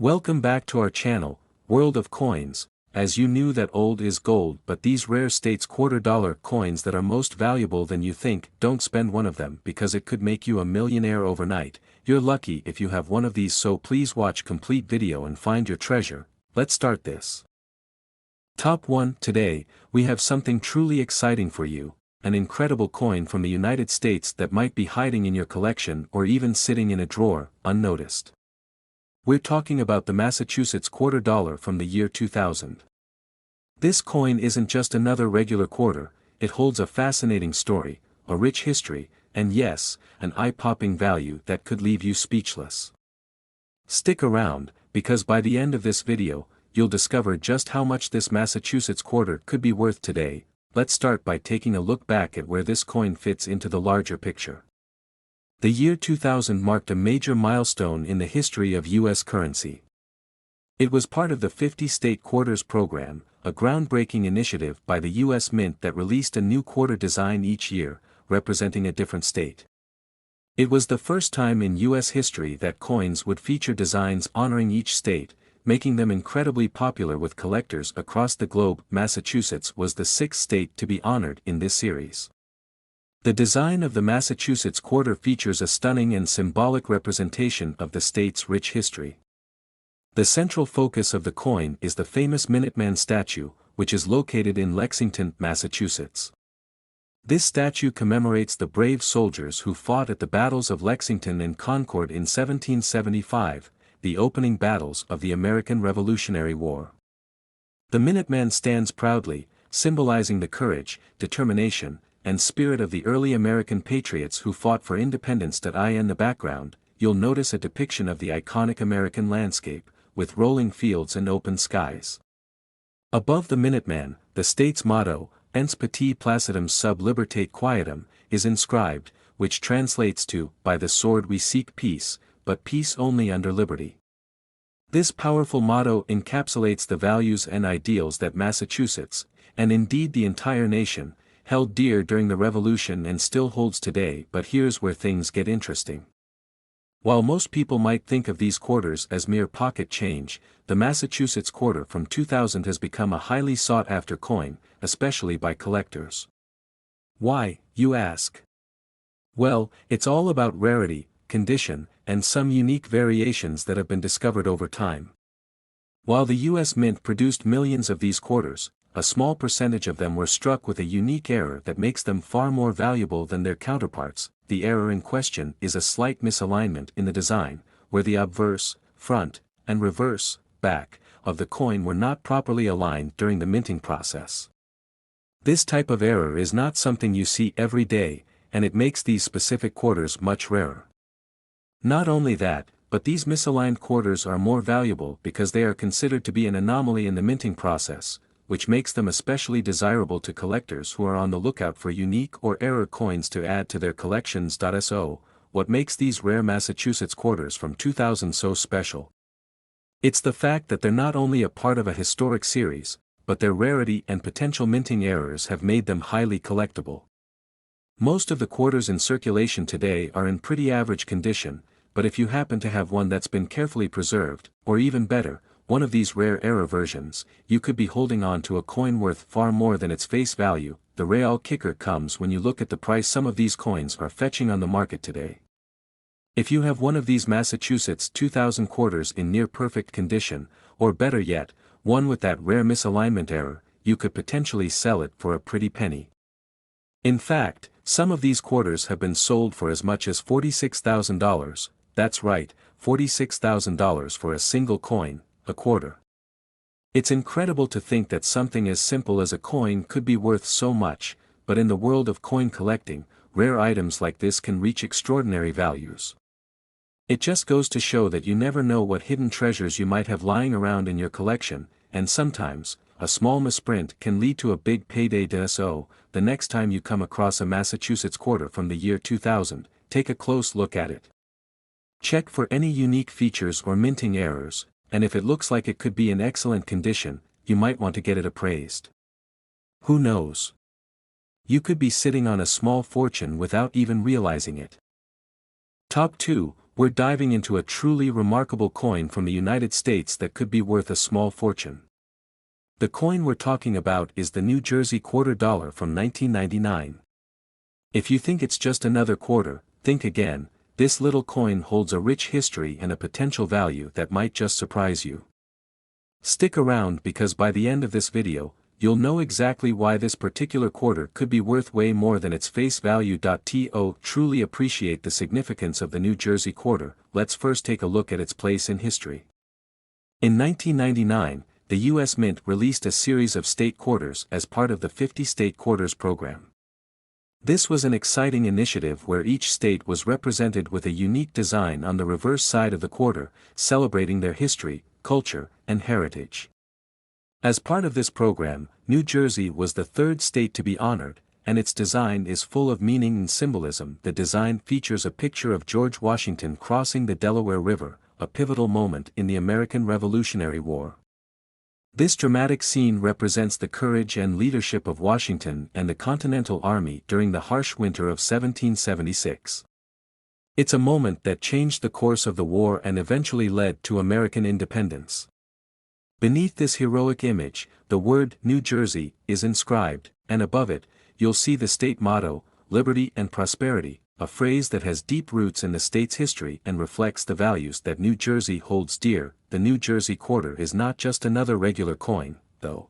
Welcome back to our channel, World of Coins. As you knew that old is gold, but these rare states $quarter coins that are most valuable than you think, don't spend one of them because it could make you a millionaire overnight. You're lucky if you have one of these, so please watch complete video and find your treasure. Let's start this. Top 1. Today, we have something truly exciting for you, an incredible coin from the United States that might be hiding in your collection or even sitting in a drawer, unnoticed. We're talking about the Massachusetts $quarter from the year 2000. This coin isn't just another regular quarter, it holds a fascinating story, a rich history, and yes, an eye-popping value that could leave you speechless. Stick around, because by the end of this video, you'll discover just how much this Massachusetts quarter could be worth today. Let's start by taking a look back at where this coin fits into the larger picture. The year 2000 marked a major milestone in the history of U.S. currency. It was part of the 50-state quarters program, a groundbreaking initiative by the U.S. Mint that released a new quarter design each year, representing a different state. It was the first time in U.S. history that coins would feature designs honoring each state, making them incredibly popular with collectors across the globe. Massachusetts was the sixth state to be honored in this series. The design of the Massachusetts quarter features a stunning and symbolic representation of the state's rich history. The central focus of the coin is the famous Minuteman statue, which is located in Lexington, Massachusetts. This statue commemorates the brave soldiers who fought at the battles of Lexington and Concord in 1775, the opening battles of the American Revolutionary War. The Minuteman stands proudly, symbolizing the courage, determination, and spirit of the early American patriots who fought for independence. In the background, you'll notice a depiction of the iconic American landscape, with rolling fields and open skies. Above the Minuteman, the state's motto, Ens Pati Placidum sub Libertate Quietum, is inscribed, which translates to, "By the sword we seek peace, but peace only under liberty." This powerful motto encapsulates the values and ideals that Massachusetts, and indeed the entire nation, held dear during the Revolution and still holds today. But here's where things get interesting. While most people might think of these quarters as mere pocket change, the Massachusetts quarter from 2000 has become a highly sought-after coin, especially by collectors. Why, you ask? Well, it's all about rarity, condition, and some unique variations that have been discovered over time. While the U.S. Mint produced millions of these quarters, a small percentage of them were struck with a unique error that makes them far more valuable than their counterparts. The error in question is a slight misalignment in the design, where the obverse, front, and reverse, back, of the coin were not properly aligned during the minting process. This type of error is not something you see every day, and it makes these specific quarters much rarer. Not only that, but these misaligned quarters are more valuable because they are considered to be an anomaly in the minting process, which makes them especially desirable to collectors who are on the lookout for unique or error coins to add to their collections. So, what makes these rare Massachusetts quarters from 2000 so special? It's the fact that they're not only a part of a historic series, but their rarity and potential minting errors have made them highly collectible. Most of the quarters in circulation today are in pretty average condition, but if you happen to have one that's been carefully preserved, or even better, one of these rare error versions, you could be holding on to a coin worth far more than its face value. The real kicker comes when you look at the price some of these coins are fetching on the market today. If you have one of these Massachusetts 2000 quarters in near-perfect condition, or better yet, one with that rare misalignment error, you could potentially sell it for a pretty penny. In fact, some of these quarters have been sold for as much as $46,000, that's right, $46,000 for a single coin, a quarter. It's incredible to think that something as simple as a coin could be worth so much, but in the world of coin collecting, rare items like this can reach extraordinary values. It just goes to show that you never know what hidden treasures you might have lying around in your collection, and sometimes, a small misprint can lead to a big payday. So, the next time you come across a Massachusetts quarter from the year 2000, take a close look at it. Check for any unique features or minting errors, and if it looks like it could be in excellent condition, you might want to get it appraised. Who knows? You could be sitting on a small fortune without even realizing it. Top 2. we're diving into a truly remarkable coin from the United States that could be worth a small fortune. The coin we're talking about is the New Jersey $quarter from 1999. If you think it's just another quarter, think again. This little coin holds a rich history and a potential value that might just surprise you. Stick around because by the end of this video, you'll know exactly why this particular quarter could be worth way more than its face value. To truly appreciate the significance of the New Jersey quarter, let's first take a look at its place in history. In 1999, the U.S. Mint released a series of state quarters as part of the 50 State Quarters program. This was an exciting initiative where each state was represented with a unique design on the reverse side of the quarter, celebrating their history, culture, and heritage. As part of this program, New Jersey was the third state to be honored, and its design is full of meaning and symbolism. The design features a picture of George Washington crossing the Delaware River, a pivotal moment in the American Revolutionary War. This dramatic scene represents the courage and leadership of Washington and the Continental Army during the harsh winter of 1776. It's a moment that changed the course of the war and eventually led to American independence. Beneath this heroic image, the word New Jersey is inscribed, and above it, you'll see the state motto, Liberty and Prosperity, a phrase that has deep roots in the state's history and reflects the values that New Jersey holds dear. The New Jersey quarter is not just another regular coin, though.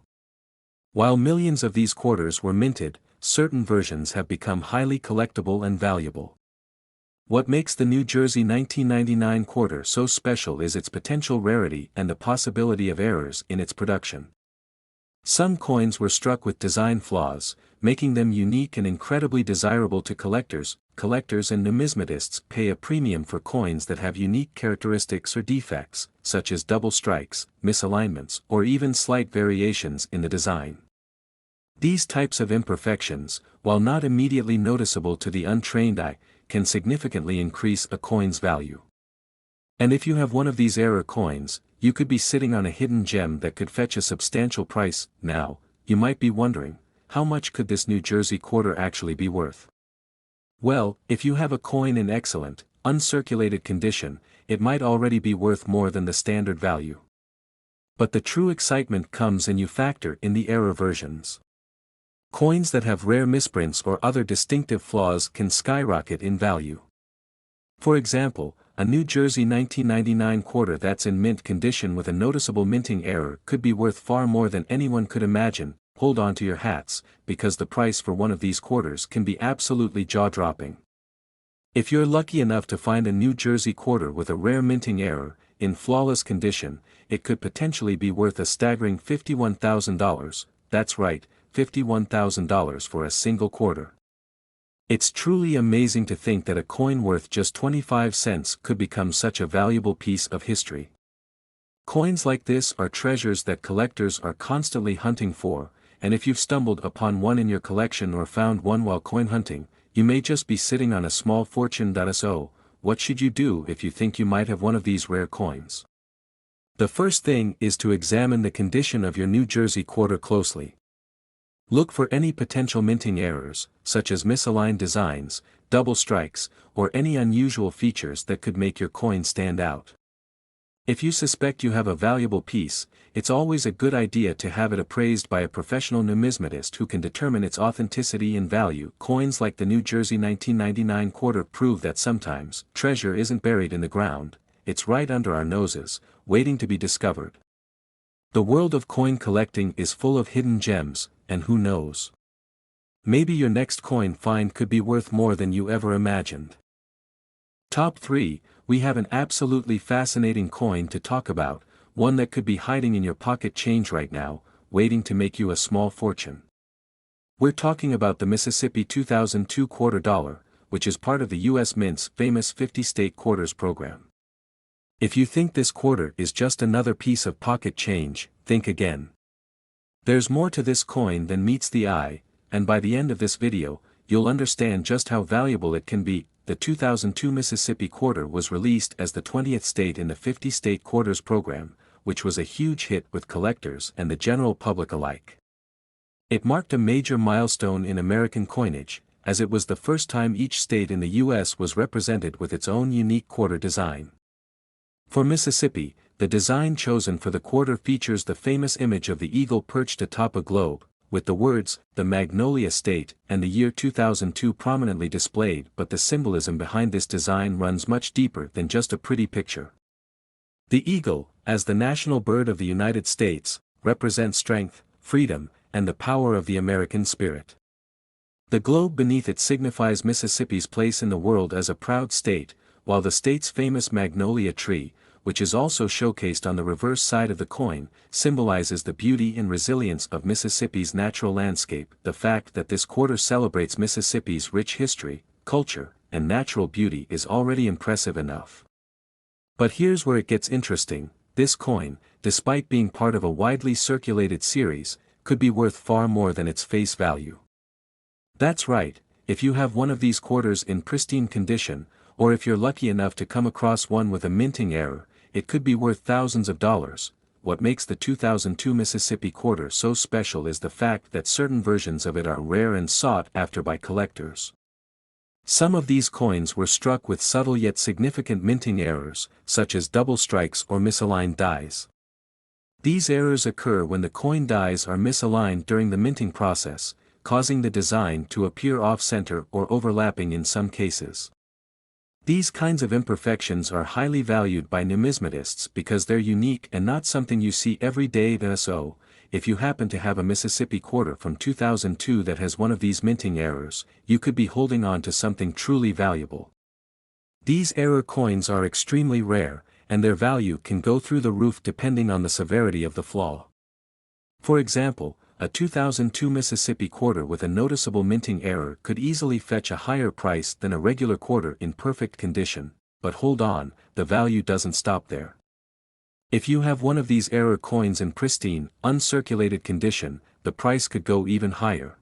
While millions of these quarters were minted, certain versions have become highly collectible and valuable. What makes the New Jersey 1999 quarter so special is its potential rarity and the possibility of errors in its production. Some coins were struck with design flaws, making them unique and incredibly desirable to collectors. Collectors and numismatists pay a premium for coins that have unique characteristics or defects, such as double strikes, misalignments, or even slight variations in the design. These types of imperfections, while not immediately noticeable to the untrained eye, can significantly increase a coin's value. And if you have one of these error coins, you could be sitting on a hidden gem that could fetch a substantial price. Now, you might be wondering, how much could this New Jersey quarter actually be worth? Well, if you have a coin in excellent, uncirculated condition, it might already be worth more than the standard value. But the true excitement comes when you factor in the error versions. Coins that have rare misprints or other distinctive flaws can skyrocket in value. For example, a New Jersey 1999 quarter that's in mint condition with a noticeable minting error could be worth far more than anyone could imagine. Hold on to your hats, because the price for one of these quarters can be absolutely jaw-dropping. If you're lucky enough to find a New Jersey quarter with a rare minting error, in flawless condition, it could potentially be worth a staggering $51,000, that's right, $51,000 for a single quarter. It's truly amazing to think that a coin worth just 25 cents could become such a valuable piece of history. Coins like this are treasures that collectors are constantly hunting for, and if you've stumbled upon one in your collection or found one while coin hunting, you may just be sitting on a small fortune. So, what should you do if you think you might have one of these rare coins? The first thing is to examine the condition of your New Jersey quarter closely. Look for any potential minting errors, such as misaligned designs, double strikes, or any unusual features that could make your coin stand out. If you suspect you have a valuable piece, it's always a good idea to have it appraised by a professional numismatist who can determine its authenticity and value. Coins like the New Jersey 1999 quarter prove that sometimes treasure isn't buried in the ground, it's right under our noses, waiting to be discovered. The world of coin collecting is full of hidden gems, and who knows? Maybe your next coin find could be worth more than you ever imagined. Top 3, we have an absolutely fascinating coin to talk about, one that could be hiding in your pocket change right now, waiting to make you a small fortune. We're talking about the Mississippi 2002 quarter dollar, which is part of the U.S. Mint's famous 50 State Quarters program. If you think this quarter is just another piece of pocket change, think again. There's more to this coin than meets the eye, and by the end of this video, you'll understand just how valuable it can be. The 2002 Mississippi quarter was released as the 20th state in the 50 State Quarters program, which was a huge hit with collectors and the general public alike. It marked a major milestone in American coinage, as it was the first time each state in the U.S. was represented with its own unique quarter design. For Mississippi, the design chosen for the quarter features the famous image of the eagle perched atop a globe, with the words, "The Magnolia State," and the year 2002 prominently displayed, but the symbolism behind this design runs much deeper than just a pretty picture. The eagle, as the national bird of the United States, represents strength, freedom, and the power of the American spirit. The globe beneath it signifies Mississippi's place in the world as a proud state, while the state's famous magnolia tree, which is also showcased on the reverse side of the coin, symbolizes the beauty and resilience of Mississippi's natural landscape. The fact that this quarter celebrates Mississippi's rich history, culture, and natural beauty is already impressive enough. But here's where it gets interesting: this coin, despite being part of a widely circulated series, could be worth far more than its face value. That's right, if you have one of these quarters in pristine condition, or if you're lucky enough to come across one with a minting error, it could be worth thousands of dollars. What makes the 2002 Mississippi quarter so special is the fact that certain versions of it are rare and sought after by collectors. Some of these coins were struck with subtle yet significant minting errors, such as double strikes or misaligned dies. These errors occur when the coin dies are misaligned during the minting process, causing the design to appear off-center or overlapping in some cases. These kinds of imperfections are highly valued by numismatists because they're unique and not something you see every day. So, if you happen to have a Mississippi quarter from 2002 that has one of these minting errors, you could be holding on to something truly valuable. These error coins are extremely rare, and their value can go through the roof depending on the severity of the flaw. For example, a 2002 Mississippi quarter with a noticeable minting error could easily fetch a higher price than a regular quarter in perfect condition, but hold on, the value doesn't stop there. If you have one of these error coins in pristine, uncirculated condition, the price could go even higher.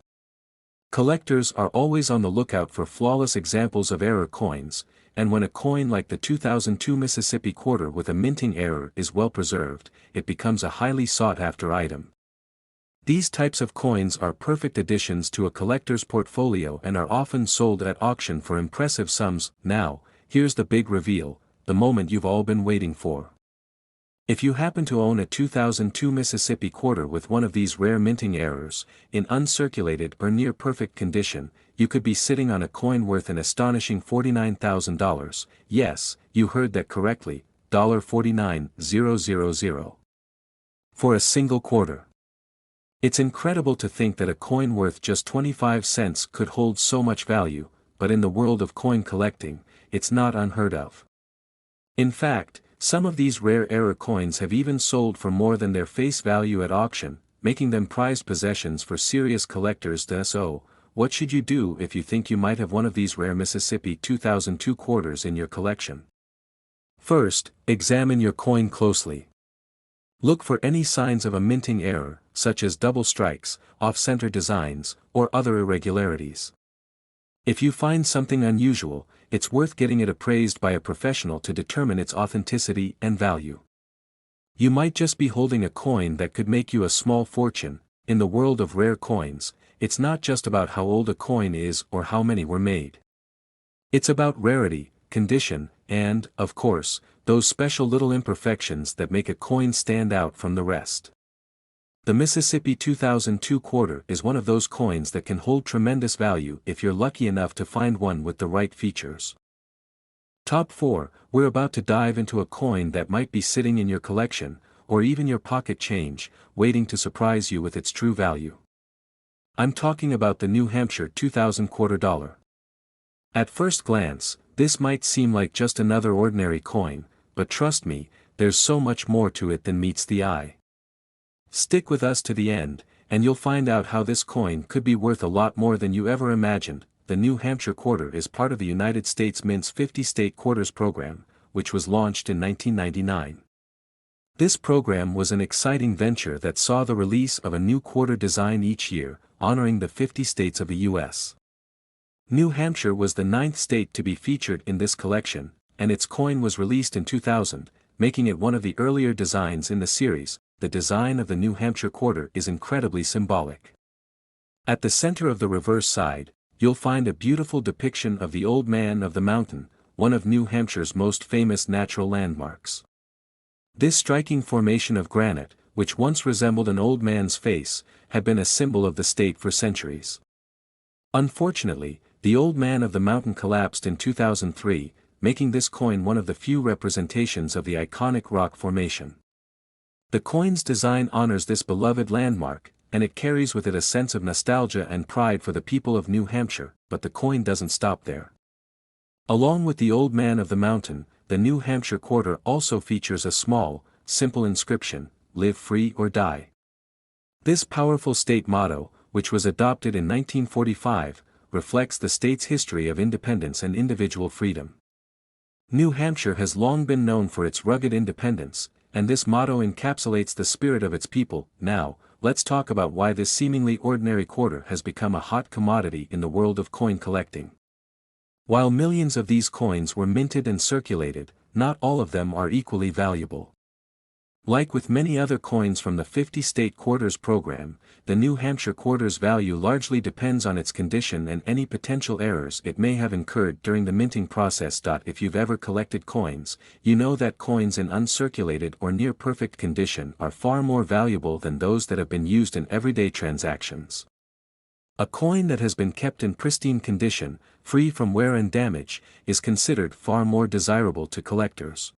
Collectors are always on the lookout for flawless examples of error coins, and when a coin like the 2002 Mississippi quarter with a minting error is well preserved, it becomes a highly sought-after item. These types of coins are perfect additions to a collector's portfolio and are often sold at auction for impressive sums. Now, here's the big reveal, the moment you've all been waiting for. If you happen to own a 2002 Mississippi quarter with one of these rare minting errors, in uncirculated or near perfect condition, you could be sitting on a coin worth an astonishing $49,000. Yes, you heard that correctly, $49,000. For a single quarter. It's incredible to think that a coin worth just 25 cents could hold so much value, but in the world of coin collecting, it's not unheard of. In fact, some of these rare error coins have even sold for more than their face value at auction, making them prized possessions for serious collectors. So, what should you do if you think you might have one of these rare Mississippi 2002 quarters in your collection? First, examine your coin closely. Look for any signs of a minting error, such as double strikes, off-center designs, or other irregularities. If you find something unusual, it's worth getting it appraised by a professional to determine its authenticity and value. You might just be holding a coin that could make you a small fortune. In the world of rare coins, it's not just about how old a coin is or how many were made. It's about rarity, condition, and, of course, those special little imperfections that make a coin stand out from the rest. The Mississippi 2002 quarter is one of those coins that can hold tremendous value if you're lucky enough to find one with the right features. Top 4, we're about to dive into a coin that might be sitting in your collection, or even your pocket change, waiting to surprise you with its true value. I'm talking about the New Hampshire 2000 quarter dollar. At first glance, this might seem like just another ordinary coin, but trust me, there's so much more to it than meets the eye. Stick with us to the end, and you'll find out how this coin could be worth a lot more than you ever imagined. The New Hampshire quarter is part of the United States Mint's 50-state quarters program, which was launched in 1999. This program was an exciting venture that saw the release of a new quarter design each year, honoring the 50 states of the U.S. New Hampshire was the 9th state to be featured in this collection, and its coin was released in 2000, making it one of the earlier designs in the series. The design of the New Hampshire quarter is incredibly symbolic. At the center of the reverse side, you'll find a beautiful depiction of the Old Man of the Mountain, one of New Hampshire's most famous natural landmarks. This striking formation of granite, which once resembled an old man's face, had been a symbol of the state for centuries. Unfortunately, the Old Man of the Mountain collapsed in 2003, making this coin one of the few representations of the iconic rock formation. The coin's design honors this beloved landmark, and it carries with it a sense of nostalgia and pride for the people of New Hampshire, but the coin doesn't stop there. Along with the Old Man of the Mountain, the New Hampshire quarter also features a small, simple inscription, "Live free or die." This powerful state motto, which was adopted in 1945, reflects the state's history of independence and individual freedom. New Hampshire has long been known for its rugged independence, and this motto encapsulates the spirit of its people. Now, let's talk about why this seemingly ordinary quarter has become a hot commodity in the world of coin collecting. While millions of these coins were minted and circulated, not all of them are equally valuable. Like with many other coins from the 50-state quarters program, the New Hampshire quarter's value largely depends on its condition and any potential errors it may have incurred during the minting process. If you've ever collected coins, you know that coins in uncirculated or near-perfect condition are far more valuable than those that have been used in everyday transactions. A coin that has been kept in pristine condition, free from wear and damage, is considered far more desirable to collectors.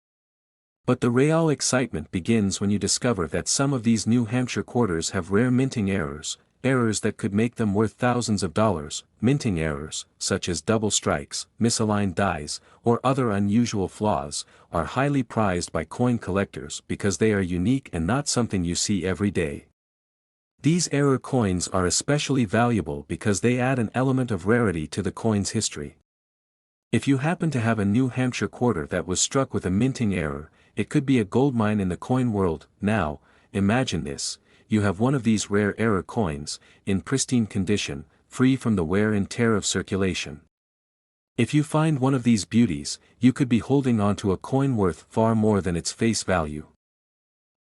But the real excitement begins when you discover that some of these New Hampshire quarters have rare minting errors, errors that could make them worth thousands of dollars. Minting errors, such as double strikes, misaligned dies, or other unusual flaws, are highly prized by coin collectors because they are unique and not something you see every day. These error coins are especially valuable because they add an element of rarity to the coin's history. If you happen to have a New Hampshire quarter that was struck with a minting error, it could be a goldmine in the coin world. Now, imagine this: you have one of these rare error coins, in pristine condition, free from the wear and tear of circulation. If you find one of these beauties, you could be holding on to a coin worth far more than its face value.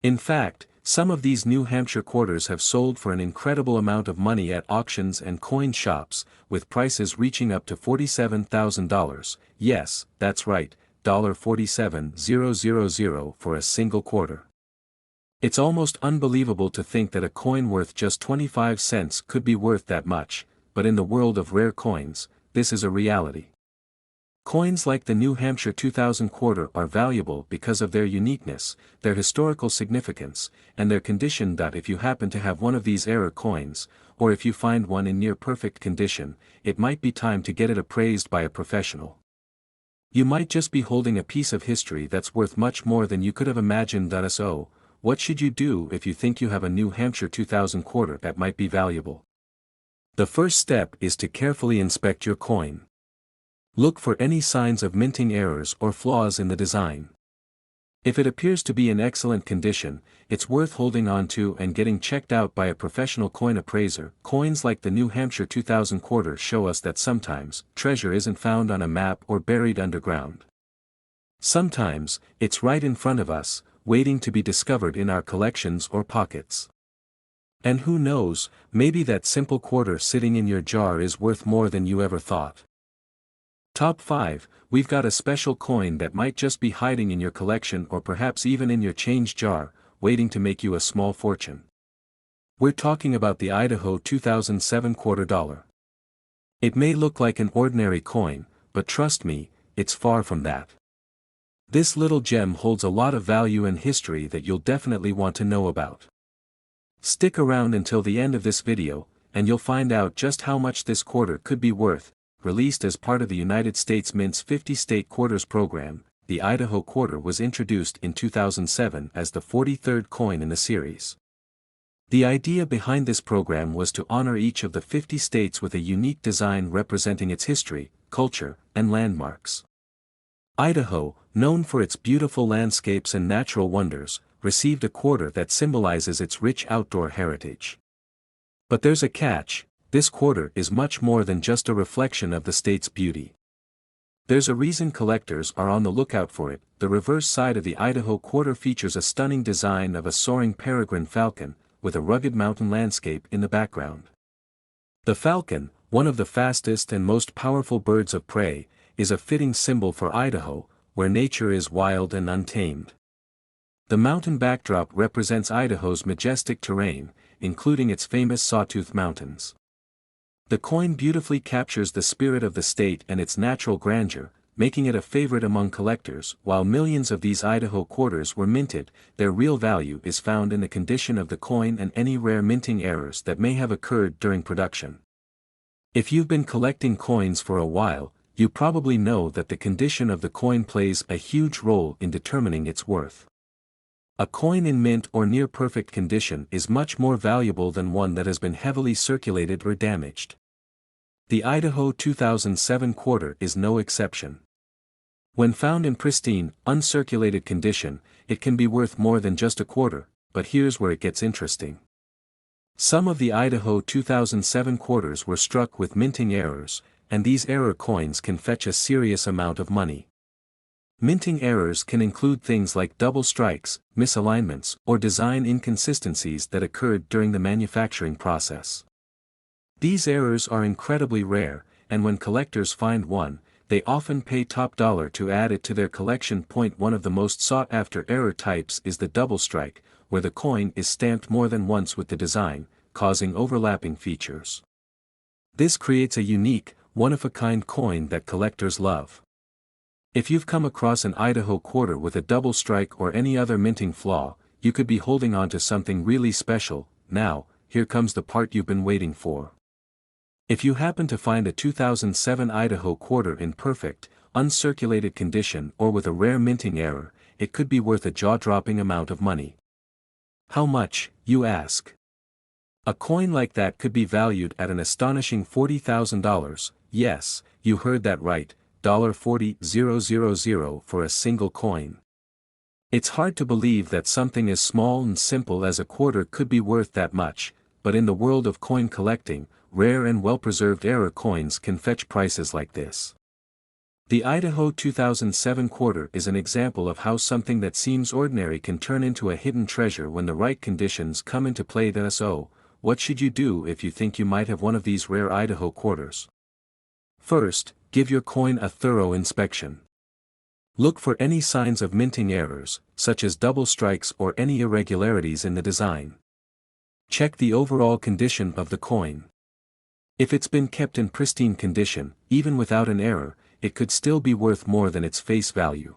In fact, some of these New Hampshire quarters have sold for an incredible amount of money at auctions and coin shops, with prices reaching up to $47,000, yes, that's right, $47,000 for a single quarter. It's almost unbelievable to think that a coin worth just 25 cents could be worth that much, but in the world of rare coins, this is a reality. Coins like the New Hampshire 2000 quarter are valuable because of their uniqueness, their historical significance, and their condition. If you happen to have one of these error coins, or if you find one in near-perfect condition, it might be time to get it appraised by a professional. You might just be holding a piece of history that's worth much more than you could have imagined. So, what should you do if you think you have a New Hampshire 2000 quarter that might be valuable? The first step is to carefully inspect your coin. Look for any signs of minting errors or flaws in the design. If it appears to be in excellent condition, it's worth holding on to and getting checked out by a professional coin appraiser. Coins like the New Hampshire 2000 quarter show us that sometimes, treasure isn't found on a map or buried underground. Sometimes, it's right in front of us, waiting to be discovered in our collections or pockets. And who knows, maybe that simple quarter sitting in your jar is worth more than you ever thought. Top 5, we've got a special coin that might just be hiding in your collection or perhaps even in your change jar, waiting to make you a small fortune. We're talking about the Idaho 2007 quarter dollar. It may look like an ordinary coin, but trust me, it's far from that. This little gem holds a lot of value and history that you'll definitely want to know about. Stick around until the end of this video, and you'll find out just how much this quarter could be worth. Released as part of the United States Mint's 50-state quarters program, the Idaho quarter was introduced in 2007 as the 43rd coin in the series. The idea behind this program was to honor each of the 50 states with a unique design representing its history, culture, and landmarks. Idaho, known for its beautiful landscapes and natural wonders, received a quarter that symbolizes its rich outdoor heritage. But there's a catch: this quarter is much more than just a reflection of the state's beauty. There's a reason collectors are on the lookout for it. The reverse side of the Idaho quarter features a stunning design of a soaring peregrine falcon, with a rugged mountain landscape in the background. The falcon, one of the fastest and most powerful birds of prey, is a fitting symbol for Idaho, where nature is wild and untamed. The mountain backdrop represents Idaho's majestic terrain, including its famous Sawtooth Mountains. The coin beautifully captures the spirit of the state and its natural grandeur, making it a favorite among collectors. While millions of these Idaho quarters were minted, their real value is found in the condition of the coin and any rare minting errors that may have occurred during production. If you've been collecting coins for a while, you probably know that the condition of the coin plays a huge role in determining its worth. A coin in mint or near perfect condition is much more valuable than one that has been heavily circulated or damaged. The Idaho 2007 quarter is no exception. When found in pristine, uncirculated condition, it can be worth more than just a quarter, but here's where it gets interesting. Some of the Idaho 2007 quarters were struck with minting errors, and these error coins can fetch a serious amount of money. Minting errors can include things like double strikes, misalignments, or design inconsistencies that occurred during the manufacturing process. These errors are incredibly rare, and when collectors find one, they often pay top dollar to add it to their collection. One of the most sought-after error types is the double strike, where the coin is stamped more than once with the design, causing overlapping features. This creates a unique, one-of-a-kind coin that collectors love. If you've come across an Idaho quarter with a double strike or any other minting flaw, you could be holding on to something really special. Now, here comes the part you've been waiting for. If you happen to find a 2007 Idaho quarter in perfect, uncirculated condition or with a rare minting error, it could be worth a jaw-dropping amount of money. How much, you ask? A coin like that could be valued at an astonishing $40,000, yes, you heard that right, $40,000 for a single coin. It's hard to believe that something as small and simple as a quarter could be worth that much, but in the world of coin collecting, rare and well-preserved error coins can fetch prices like this. The Idaho 2007 quarter is an example of how something that seems ordinary can turn into a hidden treasure when the right conditions come into play. So, what should you do if you think you might have one of these rare Idaho quarters? First, give your coin a thorough inspection. Look for any signs of minting errors, such as double strikes or any irregularities in the design. Check the overall condition of the coin. If it's been kept in pristine condition, even without an error, it could still be worth more than its face value.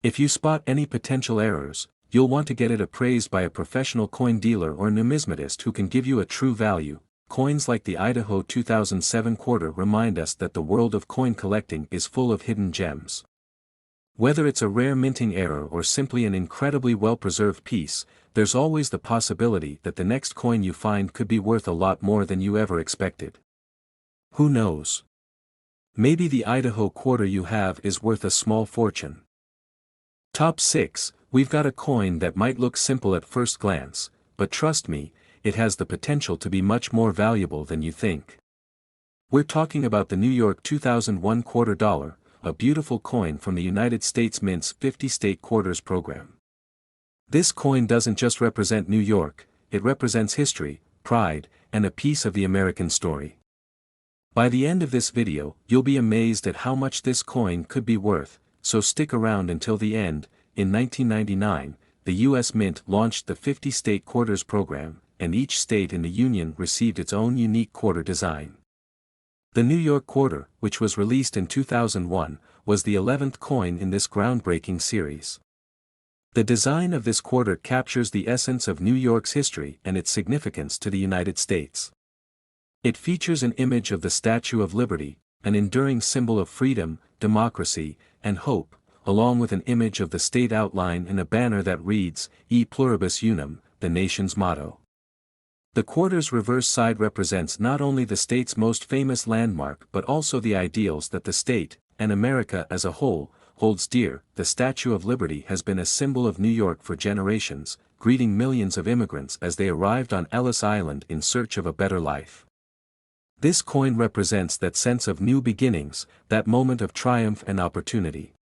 If you spot any potential errors, you'll want to get it appraised by a professional coin dealer or numismatist who can give you a true value. Coins like the Idaho 2007 quarter remind us that the world of coin collecting is full of hidden gems. Whether it's a rare minting error or simply an incredibly well-preserved piece, there's always the possibility that the next coin you find could be worth a lot more than you ever expected. Who knows? Maybe the Idaho quarter you have is worth a small fortune. Top 6, we've got a coin that might look simple at first glance, but trust me, it has the potential to be much more valuable than you think. We're talking about the New York 2001 quarter dollar, a beautiful coin from the United States Mint's 50-state quarters program. This coin doesn't just represent New York, it represents history, pride, and a piece of the American story. By the end of this video, you'll be amazed at how much this coin could be worth, so stick around until the end. In 1999, the U.S. Mint launched the 50-state quarters program, and each state in the Union received its own unique quarter design. The New York quarter, which was released in 2001, was the 11th coin in this groundbreaking series. The design of this quarter captures the essence of New York's history and its significance to the United States. It features an image of the Statue of Liberty, an enduring symbol of freedom, democracy, and hope, along with an image of the state outline and a banner that reads, E Pluribus Unum, the nation's motto. The quarter's reverse side represents not only the state's most famous landmark but also the ideals that the state, and America as a whole, holds dear. The Statue of Liberty has been a symbol of New York for generations, greeting millions of immigrants as they arrived on Ellis Island in search of a better life. This coin represents that sense of new beginnings, that moment of triumph and opportunity.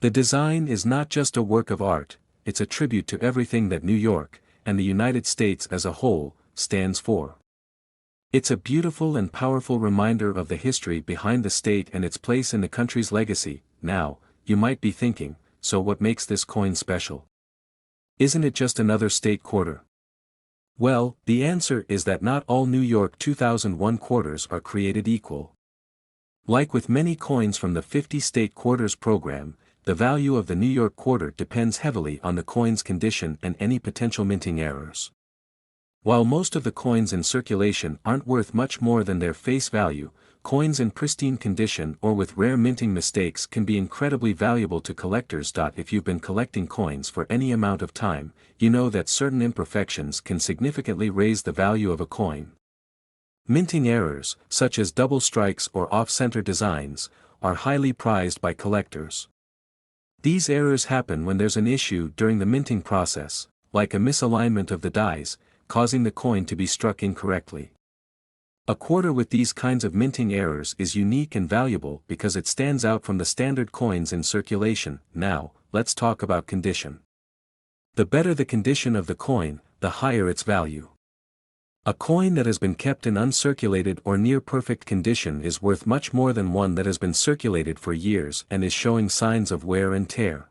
The design is not just a work of art, it's a tribute to everything that New York, and the United States as a whole, stands for. It's a beautiful and powerful reminder of the history behind the state and its place in the country's legacy. Now, you might be thinking, so what makes this coin special? Isn't it just another state quarter? Well, the answer is that not all New York 2001 quarters are created equal. Like with many coins from the 50-state quarters program, the value of the New York quarter depends heavily on the coin's condition and any potential minting errors. While most of the coins in circulation aren't worth much more than their face value, coins in pristine condition or with rare minting mistakes can be incredibly valuable to collectors. If you've been collecting coins for any amount of time, you know that certain imperfections can significantly raise the value of a coin. Minting errors, such as double strikes or off-center designs, are highly prized by collectors. These errors happen when there's an issue during the minting process, like a misalignment of the dies, causing the coin to be struck incorrectly. A quarter with these kinds of minting errors is unique and valuable because it stands out from the standard coins in circulation. Now, let's talk about condition. The better the condition of the coin, the higher its value. A coin that has been kept in uncirculated or near perfect condition is worth much more than one that has been circulated for years and is showing signs of wear and tear.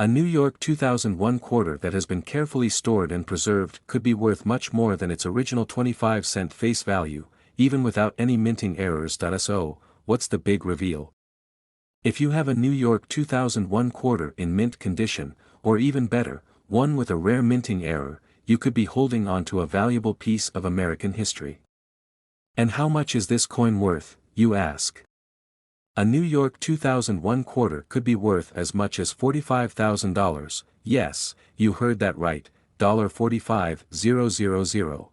A New York 2001 quarter that has been carefully stored and preserved could be worth much more than its original 25-cent face value, even without any minting errors. So, what's the big reveal? If you have a New York 2001 quarter in mint condition, or even better, one with a rare minting error, you could be holding on to a valuable piece of American history. And how much is this coin worth, you ask? A New York 2001 quarter could be worth as much as $45,000, yes, you heard that right, $45,000.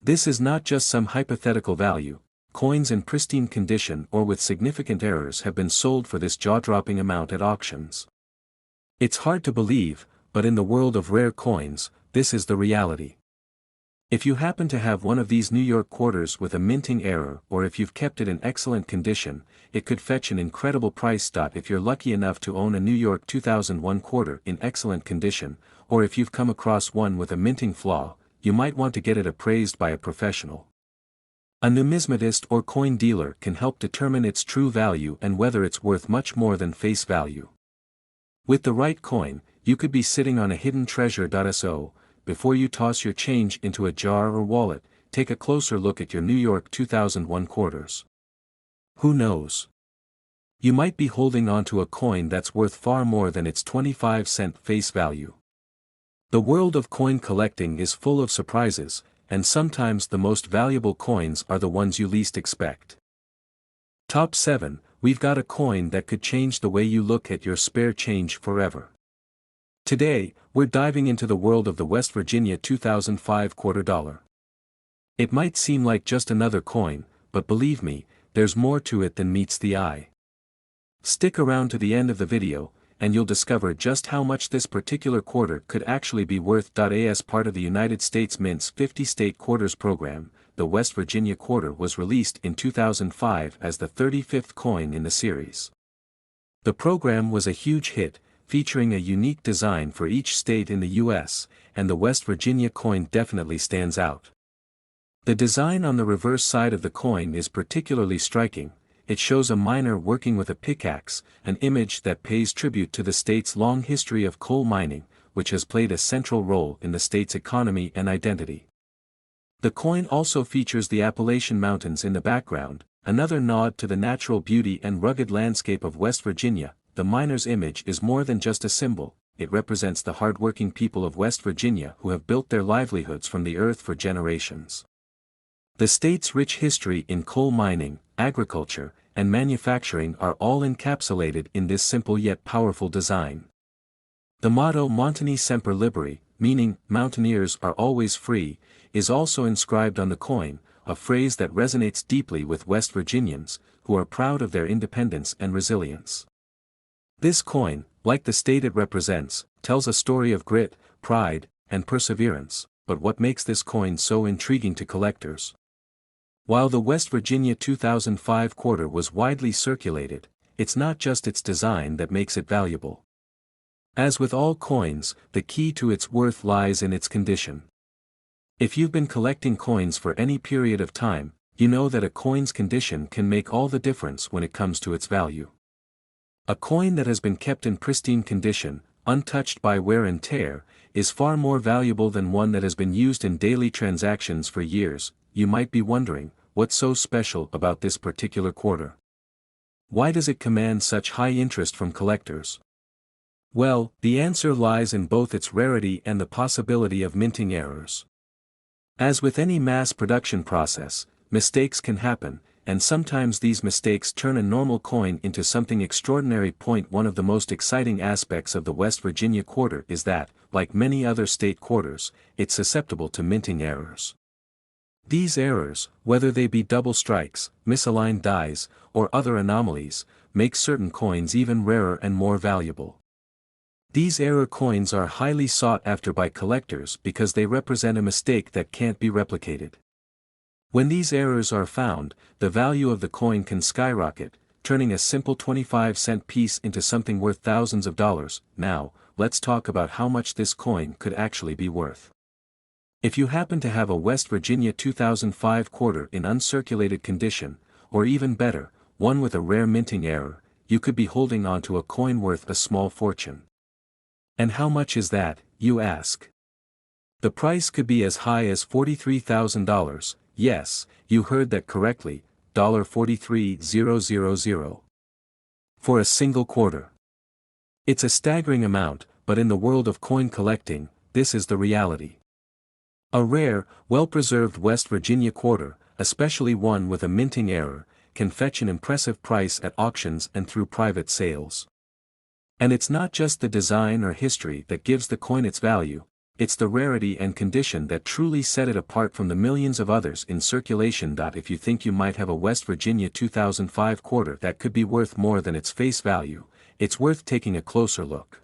This is not just some hypothetical value. Coins in pristine condition or with significant errors have been sold for this jaw-dropping amount at auctions. It's hard to believe, but in the world of rare coins, this is the reality. If you happen to have one of these New York quarters with a minting error or if you've kept it in excellent condition, it could fetch an incredible price. If you're lucky enough to own a New York 2001 quarter in excellent condition, or if you've come across one with a minting flaw, you might want to get it appraised by a professional. A numismatist or coin dealer can help determine its true value and whether it's worth much more than face value. With the right coin, you could be sitting on a hidden treasure. So, before you toss your change into a jar or wallet, take a closer look at your New York 2001 quarters. Who knows? You might be holding onto a coin that's worth far more than its 25-cent face value. The world of coin collecting is full of surprises, and sometimes the most valuable coins are the ones you least expect. Top 7, we've got a coin that could change the way you look at your spare change forever. Today, we're diving into the world of the West Virginia 2005 quarter dollar. It might seem like just another coin, but believe me, there's more to it than meets the eye. Stick around to the end of the video, and you'll discover just how much this particular quarter could actually be worth. As part of the United States Mint's 50-state quarters program, the West Virginia quarter was released in 2005 as the 35th coin in the series. The program was a huge hit, featuring a unique design for each state in the U.S., and the West Virginia coin definitely stands out. The design on the reverse side of the coin is particularly striking. It shows a miner working with a pickaxe, an image that pays tribute to the state's long history of coal mining, which has played a central role in the state's economy and identity. The coin also features the Appalachian Mountains in the background, another nod to the natural beauty and rugged landscape of West Virginia. The miner's image is more than just a symbol, it represents the hard-working people of West Virginia who have built their livelihoods from the earth for generations. The state's rich history in coal mining, agriculture, and manufacturing are all encapsulated in this simple yet powerful design. The motto Montani Semper Liberi, meaning, mountaineers are always free, is also inscribed on the coin, a phrase that resonates deeply with West Virginians, who are proud of their independence and resilience. This coin, like the state it represents, tells a story of grit, pride, and perseverance, but what makes this coin so intriguing to collectors? While the West Virginia 2005 quarter was widely circulated, it's not just its design that makes it valuable. As with all coins, the key to its worth lies in its condition. If you've been collecting coins for any period of time, you know that a coin's condition can make all the difference when it comes to its value. A coin that has been kept in pristine condition, untouched by wear and tear, is far more valuable than one that has been used in daily transactions for years. You might be wondering, what's so special about this particular quarter? Why does it command such high interest from collectors? Well, the answer lies in both its rarity and the possibility of minting errors. As with any mass production process, mistakes can happen, and sometimes these mistakes turn a normal coin into something extraordinary. One of the most exciting aspects of the West Virginia quarter is that, like many other state quarters, it's susceptible to minting errors. These errors, whether they be double strikes, misaligned dies, or other anomalies, make certain coins even rarer and more valuable. These error coins are highly sought after by collectors because they represent a mistake that can't be replicated. When these errors are found, the value of the coin can skyrocket, turning a simple 25-cent piece into something worth thousands of dollars. Now, let's talk about how much this coin could actually be worth. If you happen to have a West Virginia 2005 quarter in uncirculated condition, or even better, one with a rare minting error, you could be holding on to a coin worth a small fortune. And how much is that, you ask? The price could be as high as $43,000, yes, you heard that correctly, $43,000. For a single quarter. It's a staggering amount, but in the world of coin collecting, this is the reality. A rare, well-preserved West Virginia quarter, especially one with a minting error, can fetch an impressive price at auctions and through private sales. And it's not just the design or history that gives the coin its value, it's the rarity and condition that truly set it apart from the millions of others in circulation. If you think you might have a West Virginia 2005 quarter that could be worth more than its face value, it's worth taking a closer look.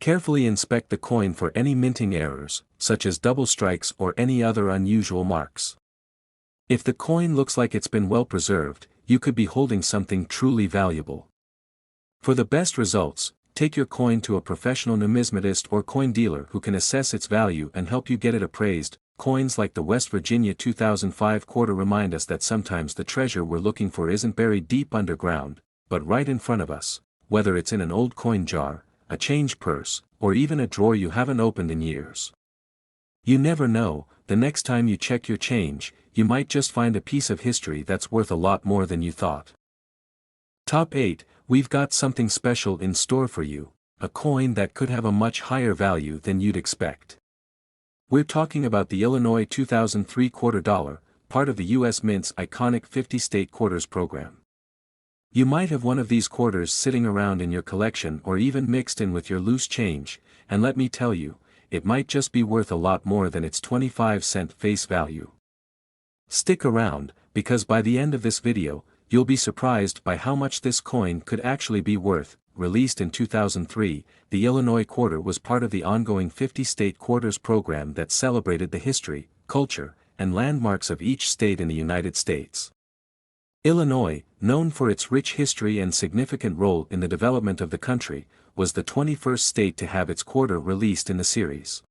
Carefully inspect the coin for any minting errors, such as double strikes or any other unusual marks. If the coin looks like it's been well preserved, you could be holding something truly valuable. For the best results, take your coin to a professional numismatist or coin dealer who can assess its value and help you get it appraised. Coins like the West Virginia 2005 quarter remind us that sometimes the treasure we're looking for isn't buried deep underground, but right in front of us, whether it's in an old coin jar, a change purse, or even a drawer you haven't opened in years. You never know, the next time you check your change, you might just find a piece of history that's worth a lot more than you thought. Top 8, we've got something special in store for you, a coin that could have a much higher value than you'd expect. We're talking about the Illinois 2003 quarter dollar, part of the U.S. Mint's iconic 50-state quarters program. You might have one of these quarters sitting around in your collection or even mixed in with your loose change, and let me tell you, it might just be worth a lot more than its 25-cent face value. Stick around, because by the end of this video, you'll be surprised by how much this coin could actually be worth. Released in 2003, the Illinois quarter was part of the ongoing 50-state quarters program that celebrated the history, culture, and landmarks of each state in the United States. Illinois, known for its rich history and significant role in the development of the country, was the 21st state to have its quarter released in the series.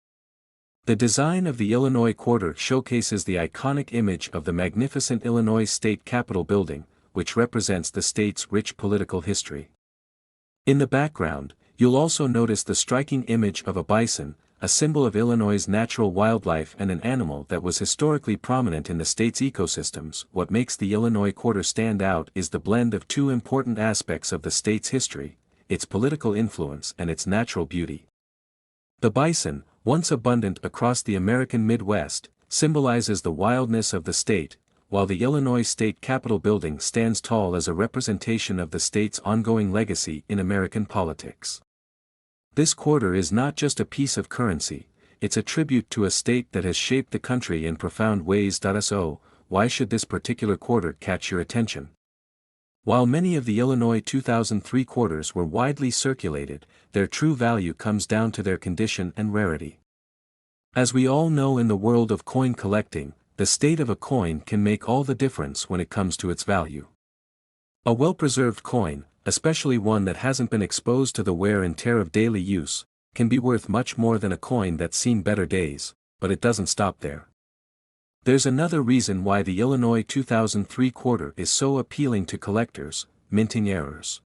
The design of the Illinois quarter showcases the iconic image of the magnificent Illinois State Capitol building, which represents the state's rich political history. In the background, you'll also notice the striking image of a bison, a symbol of Illinois' natural wildlife and an animal that was historically prominent in the state's ecosystems. What makes the Illinois quarter stand out is the blend of two important aspects of the state's history, its political influence and its natural beauty. The bison, once abundant across the American Midwest, symbolizes the wildness of the state, while the Illinois State Capitol building stands tall as a representation of the state's ongoing legacy in American politics. This quarter is not just a piece of currency, it's a tribute to a state that has shaped the country in profound ways. So, why should this particular quarter catch your attention? While many of the Illinois 2003 quarters were widely circulated, their true value comes down to their condition and rarity. As we all know in the world of coin collecting, the state of a coin can make all the difference when it comes to its value. A well-preserved coin, especially one that hasn't been exposed to the wear and tear of daily use, can be worth much more than a coin that's seen better days. but it doesn't stop there. There's another reason why the Illinois 2003 quarter is so appealing to collectors: minting errors.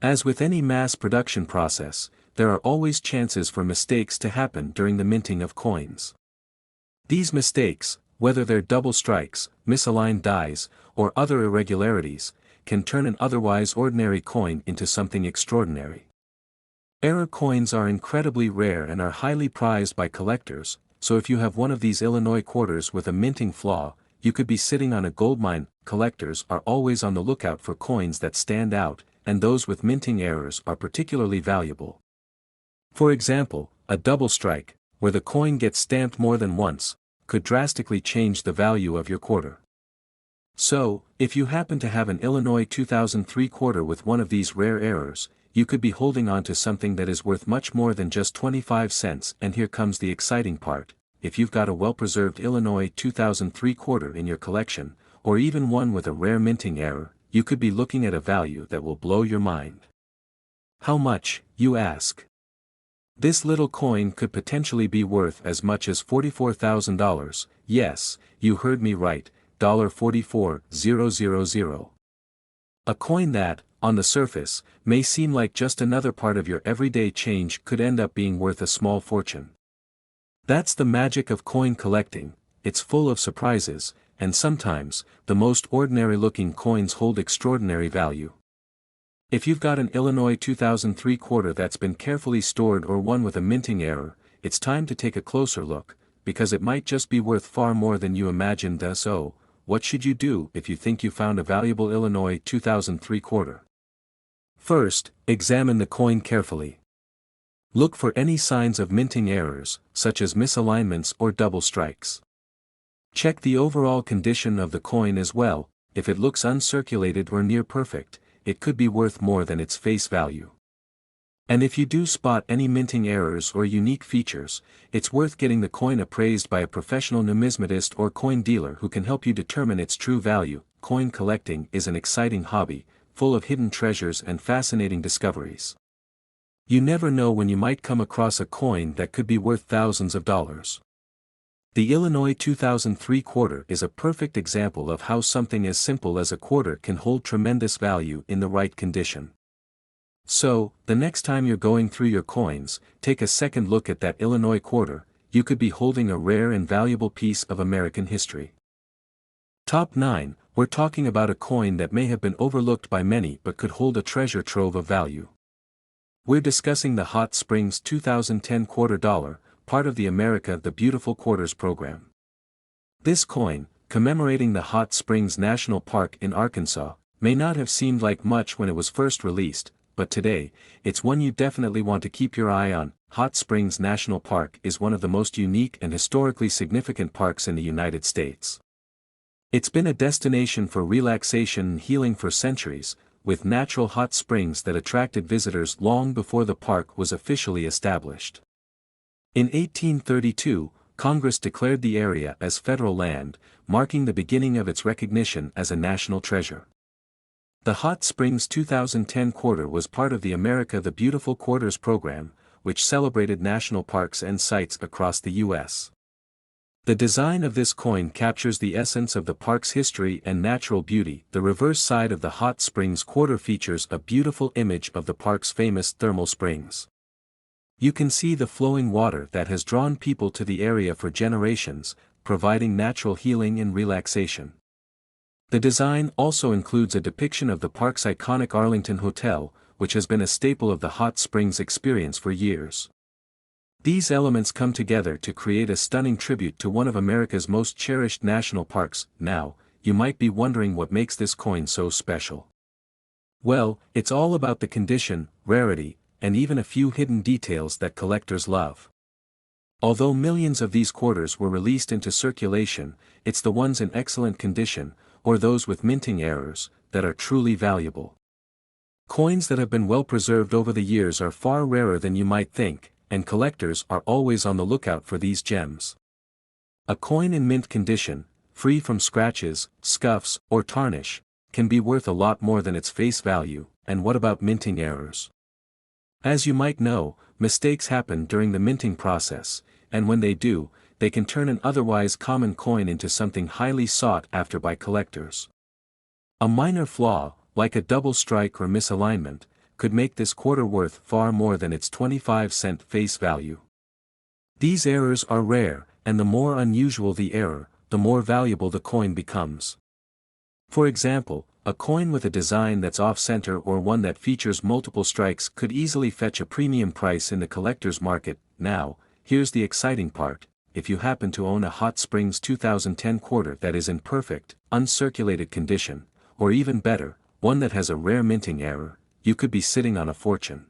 As with any mass production process, there are always chances for mistakes to happen during the minting of coins. These mistakes, whether they're double strikes, misaligned dies, or other irregularities, can turn an otherwise ordinary coin into something extraordinary. Error coins are incredibly rare and are highly prized by collectors, so if you have one of these Illinois quarters with a minting flaw, you could be sitting on a goldmine. Collectors are always on the lookout for coins that stand out, and those with minting errors are particularly valuable. For example, a double strike, where the coin gets stamped more than once, could drastically change the value of your quarter. So, if you happen to have an Illinois 2003 quarter with one of these rare errors, you could be holding on to something that is worth much more than just 25 cents. And here comes the exciting part: if you've got a well-preserved Illinois 2003 quarter in your collection, or even one with a rare minting error, you could be looking at a value that will blow your mind. How much, you ask? This little coin could potentially be worth as much as $44,000, yes, you heard me right, $44,000. A coin that, on the surface, may seem like just another part of your everyday change could end up being worth a small fortune. That's the magic of coin collecting: it's full of surprises, and sometimes, the most ordinary-looking coins hold extraordinary value. If you've got an Illinois 2003 quarter that's been carefully stored or one with a minting error, it's time to take a closer look, because it might just be worth far more than you imagined. So, what should you do if you think you found a valuable Illinois 2003 quarter? First, examine the coin carefully. Look for any signs of minting errors, such as misalignments or double strikes. Check the overall condition of the coin as well. If it looks uncirculated or near perfect, it could be worth more than its face value. And if you do spot any minting errors or unique features, it's worth getting the coin appraised by a professional numismatist or coin dealer who can help you determine its true value. Coin collecting is an exciting hobby, full of hidden treasures and fascinating discoveries. You never know when you might come across a coin that could be worth thousands of dollars. The Illinois 2003 quarter is a perfect example of how something as simple as a quarter can hold tremendous value in the right condition. So, the next time you're going through your coins, take a second look at that Illinois quarter. You could be holding a rare and valuable piece of American history. Top 9, we're talking about a coin that may have been overlooked by many but could hold a treasure trove of value. We're discussing the Hot Springs 2010 quarter dollar, part of the America the Beautiful Quarters program. This coin, commemorating the Hot Springs National Park in Arkansas, may not have seemed like much when it was first released, but today, it's one you definitely want to keep your eye on. Hot Springs National Park is one of the most unique and historically significant parks in the United States. It's been a destination for relaxation and healing for centuries, with natural hot springs that attracted visitors long before the park was officially established. In 1832, Congress declared the area as federal land, marking the beginning of its recognition as a national treasure. The Hot Springs 2010 quarter was part of the America the Beautiful Quarters program, which celebrated national parks and sites across the U.S. The design of this coin captures the essence of the park's history and natural beauty. The reverse side of the Hot Springs quarter features a beautiful image of the park's famous thermal springs. You can see the flowing water that has drawn people to the area for generations, providing natural healing and relaxation. The design also includes a depiction of the park's iconic Arlington Hotel, which has been a staple of the Hot Springs experience for years. These elements come together to create a stunning tribute to one of America's most cherished national parks. Now, you might be wondering what makes this coin so special. Well, it's all about the condition, rarity, and even a few hidden details that collectors love. Although millions of these quarters were released into circulation, it's the ones in excellent condition, or those with minting errors, that are truly valuable. Coins that have been well preserved over the years are far rarer than you might think, and collectors are always on the lookout for these gems. A coin in mint condition, free from scratches, scuffs, or tarnish, can be worth a lot more than its face value. And what about minting errors? As you might know, mistakes happen during the minting process, and when they do, they can turn an otherwise common coin into something highly sought after by collectors. A minor flaw, like a double strike or misalignment, could make this quarter worth far more than its 25-cent face value. These errors are rare, and the more unusual the error, the more valuable the coin becomes. For example, a coin with a design that's off-center or one that features multiple strikes could easily fetch a premium price in the collector's market. Now, here's the exciting part: if you happen to own a Hot Springs 2010 quarter that is in perfect, uncirculated condition, or even better, one that has a rare minting error, you could be sitting on a fortune.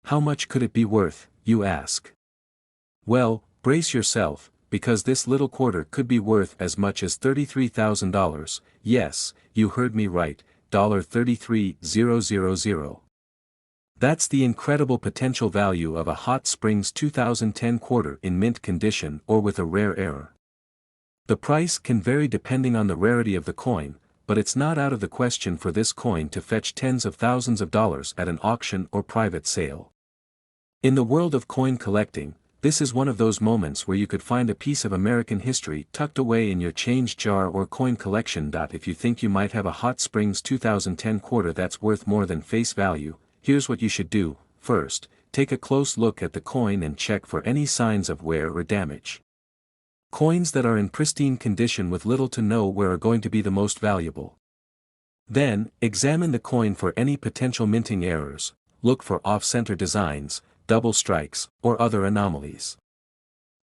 How much could it be worth, you ask? Well, brace yourself, because this little quarter could be worth as much as $33,000, yes, you heard me right, $33,000. That's the incredible potential value of a Hot Springs 2010 quarter in mint condition or with a rare error. The price can vary depending on the rarity of the coin, but it's not out of the question for this coin to fetch tens of thousands of dollars at an auction or private sale. In the world of coin collecting, this is one of those moments where you could find a piece of American history tucked away in your change jar or coin collection. If you think you might have a Hot Springs 2010 quarter that's worth more than face value, here's what you should do. First, take a close look at the coin and check for any signs of wear or damage. Coins that are in pristine condition with little to no wear are going to be the most valuable. Then, examine the coin for any potential minting errors. Look for off-center designs, double strikes, or other anomalies.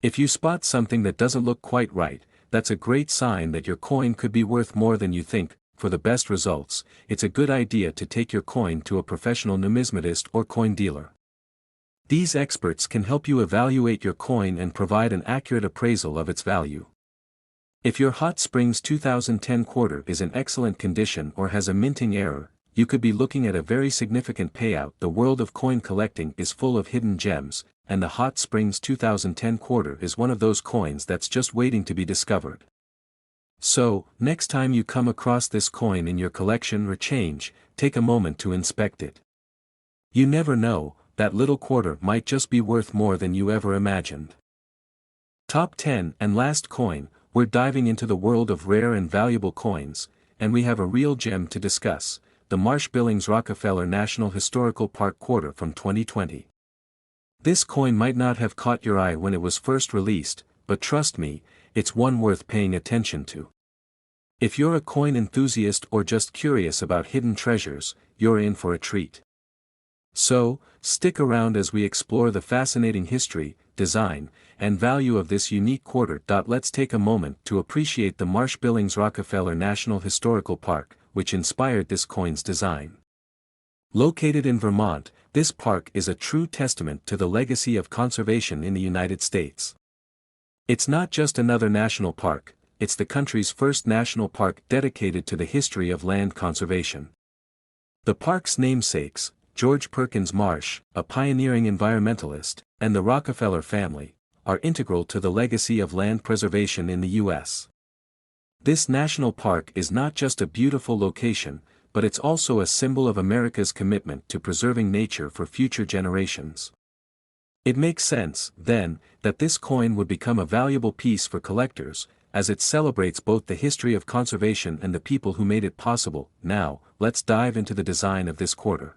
If you spot something that doesn't look quite right, that's a great sign that your coin could be worth more than you think. For the best results, it's a good idea to take your coin to a professional numismatist or coin dealer. These experts can help you evaluate your coin and provide an accurate appraisal of its value. If your Hot Springs 2010 quarter is in excellent condition or has a minting error, you could be looking at a very significant payout. The world of coin collecting is full of hidden gems, and the Hot Springs 2010 quarter is one of those coins that's just waiting to be discovered. So, next time you come across this coin in your collection or change, take a moment to inspect it. You never know, that little quarter might just be worth more than you ever imagined. Top 10 and last coin. We're diving into the world of rare and valuable coins, and we have a real gem to discuss: the Marsh Billings Rockefeller National Historical Park quarter from 2020. This coin might not have caught your eye when it was first released, but trust me, it's one worth paying attention to. If you're a coin enthusiast or just curious about hidden treasures, you're in for a treat. So, stick around as we explore the fascinating history, design, and value of this unique quarter. Let's take a moment to appreciate the Marsh Billings Rockefeller National Historical Park, which inspired this coin's design. Located in Vermont, this park is a true testament to the legacy of conservation in the United States. It's not just another national park, it's the country's first national park dedicated to the history of land conservation. The park's namesakes, George Perkins Marsh, a pioneering environmentalist, and the Rockefeller family, are integral to the legacy of land preservation in the U.S. This national park is not just a beautiful location, but it's also a symbol of America's commitment to preserving nature for future generations. It makes sense, then, that this coin would become a valuable piece for collectors, as it celebrates both the history of conservation and the people who made it possible. Now, let's dive into the design of this quarter.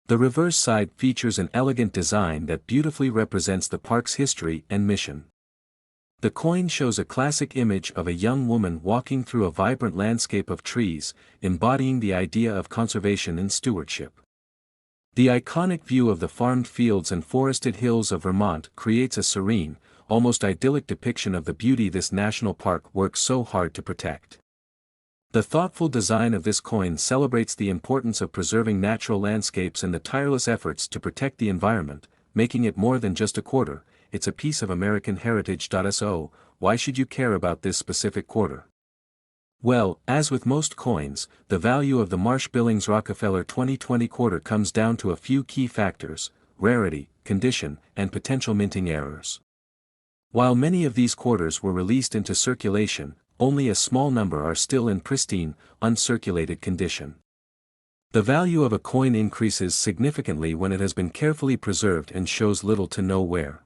The reverse side features an elegant design that beautifully represents the park's history and mission. The coin shows a classic image of a young woman walking through a vibrant landscape of trees, embodying the idea of conservation and stewardship. The iconic view of the farmed fields and forested hills of Vermont creates a serene, almost idyllic depiction of the beauty this national park works so hard to protect. The thoughtful design of this coin celebrates the importance of preserving natural landscapes and the tireless efforts to protect the environment, making it more than just a quarter. It's a piece of American heritage. So, why should you care about this specific quarter? Well, as with most coins, the value of the Marsh Billings Rockefeller 2020 quarter comes down to a few key factors: rarity, condition, and potential minting errors. While many of these quarters were released into circulation, only a small number are still in pristine, uncirculated condition. The value of a coin increases significantly when it has been carefully preserved and shows little to no wear.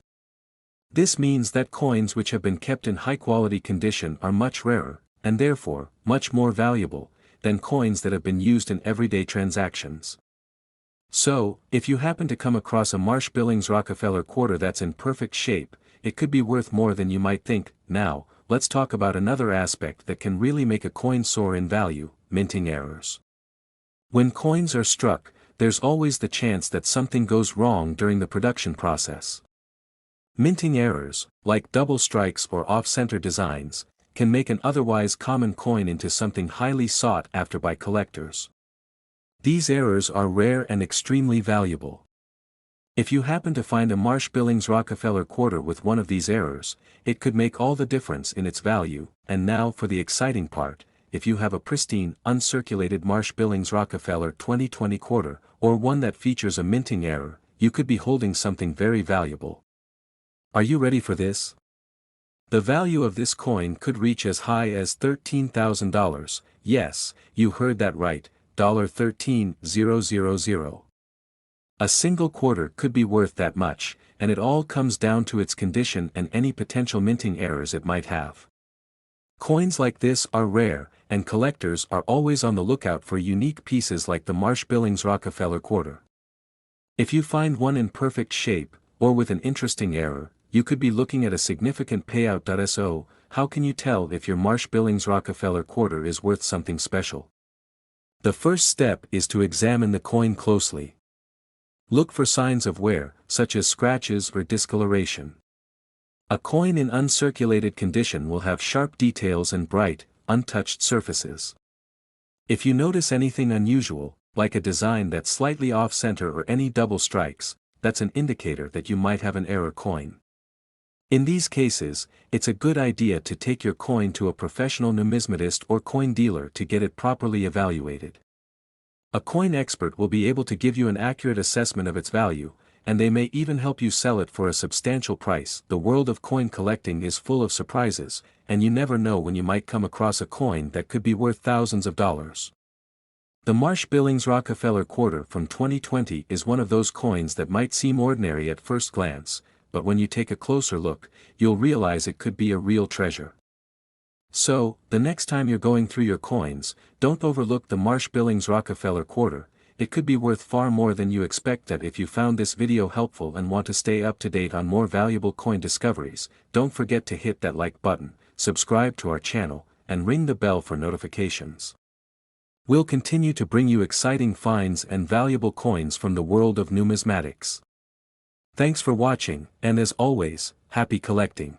This means that coins which have been kept in high-quality condition are much rarer, and therefore, much more valuable, than coins that have been used in everyday transactions. So, if you happen to come across a Marsh Billings Rockefeller quarter that's in perfect shape, it could be worth more than you might think. Now, let's talk about another aspect that can really make a coin soar in value: minting errors. When coins are struck, there's always the chance that something goes wrong during the production process. Minting errors, like double strikes or off-center designs, can make an otherwise common coin into something highly sought after by collectors. These errors are rare and extremely valuable. If you happen to find a Marsh Billings Rockefeller quarter with one of these errors, it could make all the difference in its value. And now for the exciting part: if you have a pristine, uncirculated Marsh Billings Rockefeller 2020 quarter, or one that features a minting error, you could be holding something very valuable. Are you ready for this? The value of this coin could reach as high as $13,000, yes, you heard that right, $13,000. A single quarter could be worth that much, and it all comes down to its condition and any potential minting errors it might have. Coins like this are rare, and collectors are always on the lookout for unique pieces like the Marsh Billings Rockefeller quarter. If you find one in perfect shape, or with an interesting error, you could be looking at a significant payout. So, how can you tell if your Marsh Billings Rockefeller quarter is worth something special? The first step is to examine the coin closely. Look for signs of wear, such as scratches or discoloration. A coin in uncirculated condition will have sharp details and bright, untouched surfaces. If you notice anything unusual, like a design that's slightly off-center or any double strikes, that's an indicator that you might have an error coin. In these cases, it's a good idea to take your coin to a professional numismatist or coin dealer to get it properly evaluated. A coin expert will be able to give you an accurate assessment of its value, and they may even help you sell it for a substantial price. The world of coin collecting is full of surprises, and you never know when you might come across a coin that could be worth thousands of dollars. The Marsh Billings Rockefeller quarter from 2020 is one of those coins that might seem ordinary at first glance, but when you take a closer look, you'll realize it could be a real treasure. So, the next time you're going through your coins, don't overlook the Marsh Billings Rockefeller quarter. It could be worth far more than you expect. If you found this video helpful and want to stay up to date on more valuable coin discoveries, don't forget to hit that like button, subscribe to our channel, and ring the bell for notifications. We'll continue to bring you exciting finds and valuable coins from the world of numismatics. Thanks for watching, and as always, happy collecting.